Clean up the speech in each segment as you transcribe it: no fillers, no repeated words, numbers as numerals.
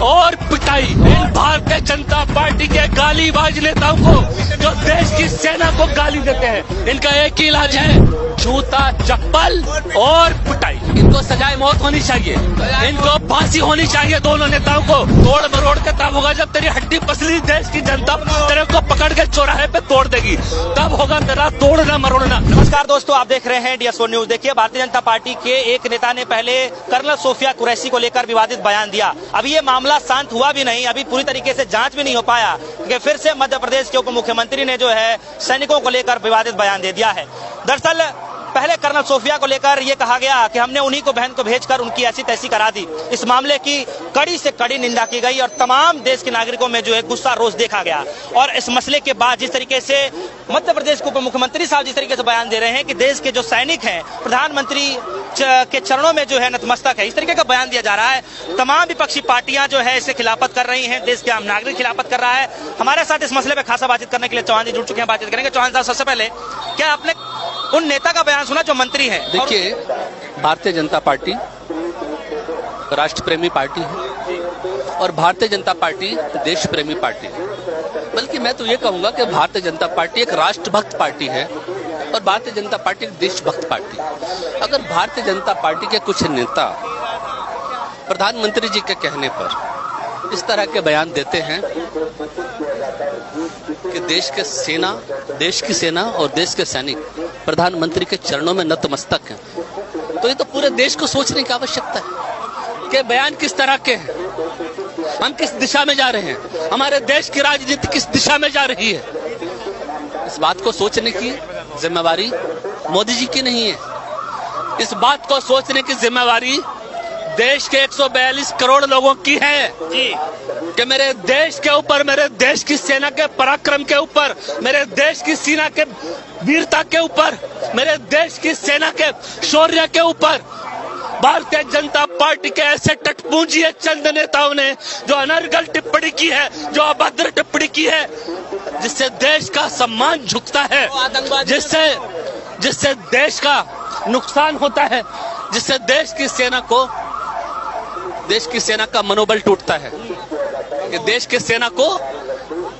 और पिटाई इन भारतीय जनता पार्टी के गालीबाज नेताओं को जो देश की सेना को गाली देते हैं। इनका एक ही इलाज है, जूता, चप्पल और पिटाई। इनको सजाए मौत होनी चाहिए, इनको फांसी होनी चाहिए। दोनों नेताओं को तोड़ मरोड़ के तब होगा जब तेरी हड्डी पसली देश की जनता तेरे को पकड़ के चौराहे पे तोड़ देगी, तब होगा तेरा तोड़ना मरोड़ना। नमस्कार दोस्तों, आप देख रहे हैं DS4 न्यूज। देखिए, भारतीय जनता पार्टी के एक नेता ने पहले कर्नल सोफिया कुरैशी को लेकर विवादित बयान दिया। अभी ये मामला शांत हुआ भी नहीं, अभी पूरी तरीके से जांच भी नहीं हो पाया कि फिर से मध्य प्रदेश के उप मुख्यमंत्री ने जो है सैनिकों को लेकर विवादित बयान दे दिया है। दरअसल पहले कर्नल सोफिया को लेकर ये कहा गया कि हमने उन्हीं को बहन को भेजकर उनकी ऐसी तैसी करा दी। इस मामले की कड़ी से कड़ी निंदा की गई और तमाम देश के नागरिकों में जो है गुस्सा रोष देखा गया। और इस मसले के बाद जिस तरीके से मध्य प्रदेश के उप मुख्यमंत्री साहब जिस तरीके से बयान दे रहे हैं कि देश के जो सैनिक हैं प्रधानमंत्री के चरणों में जो है नतमस्तक है, इस तरीके का बयान दिया जा रहा है। तमाम विपक्षी पार्टियां जो है इसे खिलाफत कर रही हैं, देश के आम नागरिक खिलाफत कर रहा है। हमारे साथ इस मसले पर खासा बातचीत करने के लिए चौहान जी जुड़ चुके हैं, बातचीत करेंगे। चौहान साहब, सबसे पहले क्या आपने उन नेता का बयान सुना जो मंत्री है? देखिए, भारतीय जनता पार्टी राष्ट्र प्रेमी पार्टी है और भारतीय जनता पार्टी देश प्रेमी पार्टी है। बल्कि मैं तो ये कहूंगा कि भारतीय जनता पार्टी एक राष्ट्रभक्त पार्टी है और भारतीय जनता पार्टी एक देशभक्त पार्टी है। अगर भारतीय जनता पार्टी के कुछ नेता प्रधानमंत्री जी के कहने पर इस तरह के बयान देते हैं कि देश की सेना और देश के सैनिक प्रधानमंत्री के चरणों में नतमस्तक हैं, तो ये तो पूरे देश को सोचने की आवश्यकता है कि बयान किस तरह के हैं, हम किस दिशा में जा रहे हैं, हमारे देश की राजनीति किस दिशा में जा रही है। इस बात को सोचने की जिम्मेवारी मोदी जी की नहीं है, इस बात को सोचने की जिम्मेवारी देश के 142 करोड़ लोगों की है कि मेरे देश के ऊपर, मेरे देश की सेना के पराक्रम के ऊपर, मेरे देश की सेना के वीरता के ऊपर, मेरे देश की सेना के शौर्य के ऊपर भारतीय जनता पार्टी के ऐसे टटपूंजी चंद नेताओं ने जो अनर्गल टिप्पणी की है, जो अभद्र टिप्पणी की है, जिससे देश का सम्मान झुकता है, जिससे देश का नुकसान होता है, जिससे देश की सेना का मनोबल टूटता है। कि देश की सेना को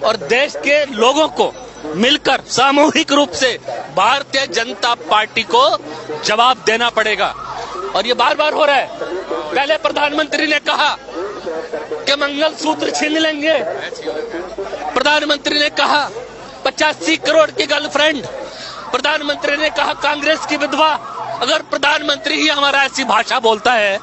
और देश के लोगों को मिलकर सामूहिक रूप से भारतीय जनता पार्टी को जवाब देना पड़ेगा। और ये बार बार हो रहा है। पहले प्रधानमंत्री ने कहा कि मंगलसूत्र छीन लेंगे, प्रधानमंत्री ने कहा 85 करोड़ की गर्लफ्रेंड, प्रधानमंत्री ने कहा कांग्रेस की विधवा। अगर प्रधानमंत्री ही हमारा ऐसी भाषा बोलता है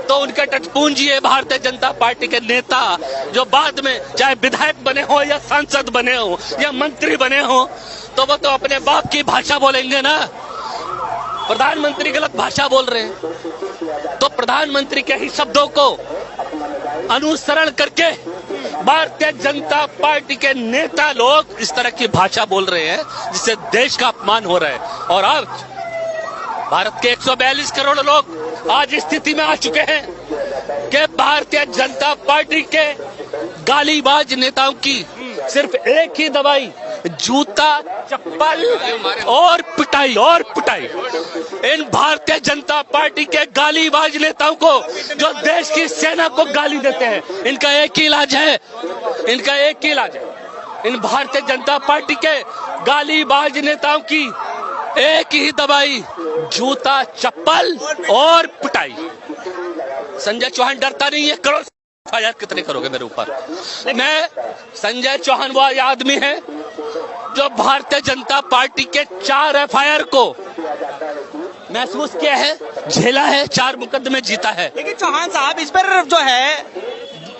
तो उनके टटपूंजी है भारतीय जनता पार्टी के नेता जो बाद में चाहे विधायक बने हो या सांसद बने हो या मंत्री बने हो, तो वो तो अपने बाप की भाषा बोलेंगे ना। प्रधानमंत्री गलत भाषा बोल रहे हैं तो प्रधानमंत्री के ही शब्दों को अनुसरण करके भारतीय जनता पार्टी के नेता लोग इस तरह की भाषा बोल रहे हैं जिससे देश का अपमान हो रहा है। और आज भारत के 142 करोड़ लोग आज स्थिति में आ चुके हैं कि भारतीय जनता पार्टी के गालीबाज नेताओं की सिर्फ एक ही दवाई, जूता, चप्पल और पिटाई और पिटाई। इन भारतीय जनता पार्टी के गालीबाज नेताओं को जो देश की सेना को गाली देते हैं, इनका एक ही इलाज है, इन भारतीय जनता पार्टी के गालीबाज नेताओं की एक ही दवाई, जूता, चप्पल और पिटाई। संजय चौहान डरता नहीं है, करो FIR कितने करोगे मेरे ऊपर। मैं संजय चौहान वो आदमी है जो भारतीय जनता पार्टी के 4 FIR को महसूस किया है, झेला है, 4 मुकदमे जीता है। लेकिन चौहान साहब, इस पर जो है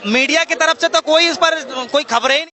मीडिया की तरफ से तो कोई इस पर कोई खबरें